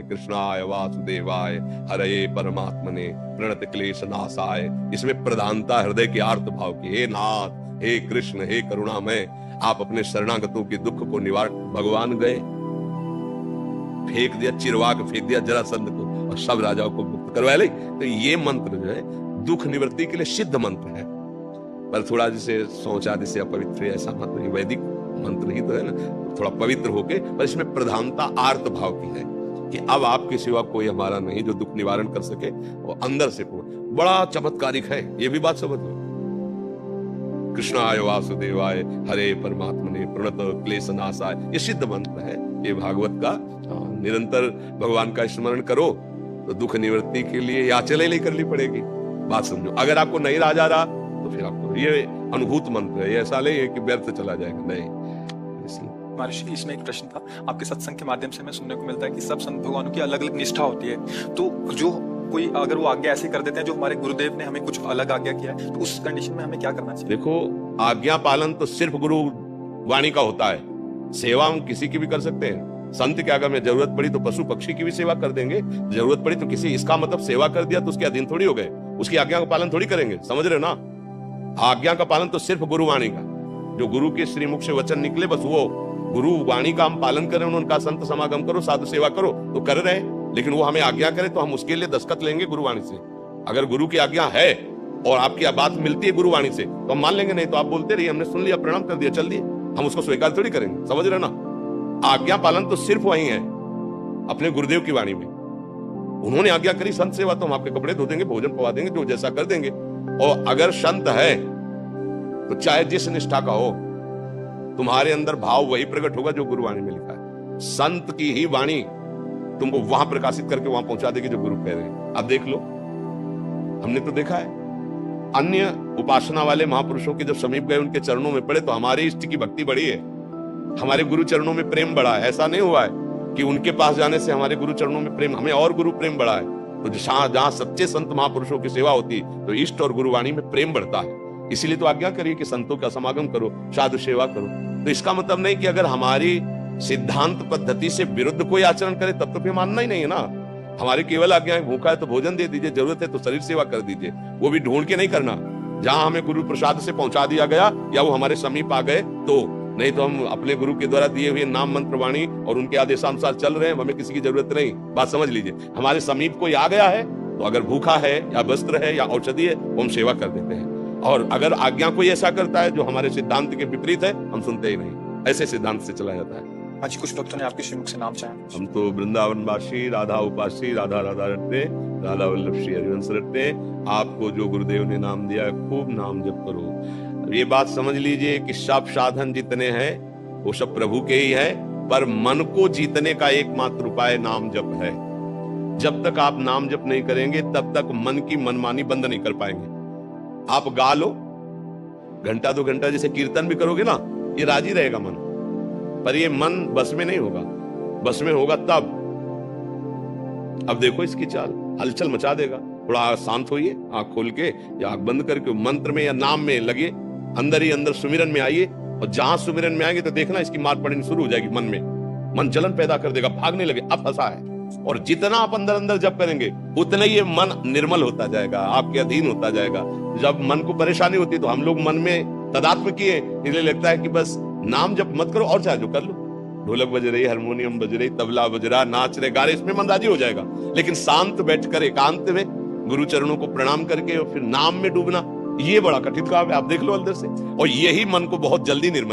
कृष्णाय वासुदेवाय हरे परमात्मने प्रणत क्लेश नाशाय। इसमें प्रधानता हृदय के आर्त भाव की, हे नाथ, हे कृष्ण, हे करुणामय, आप अपने शरणागतों के दुख को निवार। भगवान गए, फेंक दिया चिरवाक, फेंक दिया जरासंध को और सब राजाओं को मुक्त करवा ले। तो ये मंत्र जो है दुख निवृत्ति के लिए सिद्ध मंत्र है, पर थोड़ा जैसे सोच आदि से अपवित्र है, ऐसा मंत्र नहीं, वैदिक मंत्र ही तो है ना, थोड़ा पवित्र होके। पर इसमें प्रधानता आर्त भाव की है कि अब आपके सिवा कोई हमारा नहीं जो दुख निवारण कर सके, और अंदर से बड़ा चमत्कारिक है। ये भी बात समझ लो। कृष्णाय वासुदेवाय हरे परमात्मने प्रणत क्लेश नाशाय, ये सिद्ध मंत्र है, ये भागवत का। निरंतर भगवान का स्मरण करो तो दुख निवृत्ति के लिए याचना नहीं करनी पड़ेगी। बात समझो। अगर आपको नहीं रहा जा रहा तो फिर आपको ये अनुभूत मंत्र है, ये ऐसा नहीं है कि व्यर्थ चला जाएगा, नहीं। इसलिए महर्षि, इसमें एक प्रश्न था, आपके सत्संग के माध्यम से हमें सुनने को मिलता है कि सब संत भगवानों की अलग अलग निष्ठा होती है, तो जो कोई अगर वो आज्ञा ऐसे कर देते हैं जो हमारे गुरुदेव ने हमें कुछ अलग आज्ञा किया है, तो उस कंडीशन में हमें क्या करना चाहिए? देखो, आज्ञा पालन तो सिर्फ गुरु वाणी का होता है, सेवा हम किसी की भी कर सकते हैं। संत के आगे में जरूरत पड़ी तो पशु पक्षी की भी सेवा कर देंगे, जरूरत पड़ी तो किसी, इसका मतलब सेवा कर दिया तो उसके अधीन थोड़ी हो गए, उसकी आज्ञा का पालन थोड़ी करेंगे, समझ रहे हो ना। आज्ञा का पालन तो सिर्फ गुरु वाणी का, जो गुरु के श्रीमुख से वचन निकले बस वो गुरु वाणी का हम पालन करें, उनका संत समागम करो, साधु सेवा करो तो कर रहे हैं, लेकिन वो हमें आज्ञा करे तो हम उसके लिए दस्तखत लेंगे गुरुवाणी से। अगर गुरु की आज्ञा है और आपकी बात मिलती है गुरुवाणी से तो हम मान लेंगे, नहीं तो आप बोलते रहिए, हमने सुन लिया, प्रणाम कर दिया, चल दिए, हम उसको स्वीकार थोड़ी करेंगे, समझ रहे ना। आज्ञा पालन तो सिर्फ वही है अपने गुरुदेव की वाणी में। उन्होंने आज्ञा करी संत सेवा, तो हम आपके कपड़े धो देंगे, भोजन पवा देंगे, जो जैसा कर देंगे। और अगर संत है तो चाहे जिस निष्ठा का हो, तुम्हारे अंदर भाव वही प्रकट होगा जो गुरुवाणी में लिखा है। संत की ही वाणी तुमको वहां प्रकाशित करके वहां पहुंचा देगी जो गुरु कह रहे हैं। अब देख लो, हमने तो देखा है अन्य उपासना वाले महापुरुषों के जब समीप गए, उनके चरणों में पड़े तो हमारे इष्ट की भक्ति बढ़ी है, हमारे गुरु चरणों में प्रेम बढ़ा है। ऐसा नहीं हुआ है कि उनके पास जाने से हमारे गुरु चरणों में प्रेम, हमें और गुरु प्रेम बढ़ा है। तो जहां सच्चे संत महापुरुषों की सेवा होती तो इष्ट और गुरुवाणी में प्रेम बढ़ता है। इसीलिए तो आज्ञा करिए कि संतों का समागम करो, साधु सेवा करो। तो इसका मतलब नहीं कि अगर हमारी सिद्धांत पद्धति से विरुद्ध कोई आचरण करे तब तो फिर मानना ही नहीं है ना। हमारी केवल आज्ञा है, भूखा है तो भोजन दे दीजिए, जरूरत है तो शरीर सेवा कर दीजिए, वो भी ढूंढ के नहीं करना। जहां हमें गुरु प्रसाद से पहुंचा दिया गया या वो हमारे समीप आ गए तो, नहीं तो हम अपने गुरु के द्वारा दिए हुए नाम मंत्र वाणी और उनके आदेशानुसार चल रहे हैं, हमें किसी की जरूरत नहीं। बात समझ लीजिए, हमारे समीप कोई आ गया है तो अगर भूखा है या वस्त्र है या औषधि है वो हम सेवा कर देते हैं। और अगर आज्ञा कोई ऐसा करता है जो हमारे सिद्धांत के विपरीत है, हम सुनते ही नहीं। ऐसे सिद्धांत से चला जाता है। आज कुछ भक्तों ने आपके श्रीमुख से नाम चाहा। हम तो वृंदावन वासी, राधा उपासी, राधा राधा रटते, राधा वल्लभ श्री हरिवंश रटते। आपको जो गुरुदेव ने नाम दिया है, खूब नाम जप करो। ये बात समझ लीजिए कि सब साधन जितने हैं वो सब प्रभु के ही है, पर मन को जीतने का एकमात्र उपाय नाम जप है। जब तक आप नाम जप नहीं करेंगे तब तक मन की मनमानी बंद नहीं कर पाएंगे। आप गा लो, घंटा 2 घंटा जैसे कीर्तन भी करोगे ना, ये राजी रहेगा मन, पर ये मन बस में नहीं होगा। बस में होगा तब। अब देखो इसकी चाल, हलचल मचा देगा। थोड़ा शांत होइए, आंख खोल के या आंख बंद करके मंत्र में या नाम में लगे, अंदर ही अंदर सुमिरन में आइए। और जहां सुमिरन में आएंगे तो देखना इसकी मार पड़नी शुरू हो जाएगी मन में, मन जलन पैदा कर देगा, भागने लगे, अब फंसा है। और जितना आप अंदर अंदर जप करेंगे उतना ही ये मन निर्मल होता जाएगा, आपके अधीन होता जाएगा। जब मन को परेशानी होती है तो हम लोग मन में तदात्म किए, इसलिए लगता है कि बस नाम जप मत करो, और चाहे जो कर लो, ढोलक बज रही, हारमोनियम बज रही, तबला बज रहा, नाच रहे, गा रहे, इसमें मन राजी हो जाएगा। लेकिन शांत बैठकर एकांत में गुरु चरणों को प्रणाम करके और फिर नाम में डूबना, ये बड़ा कठिन काम है। आप देख लो अंदर से, और यही मन को बहुत जल्दी निर्मल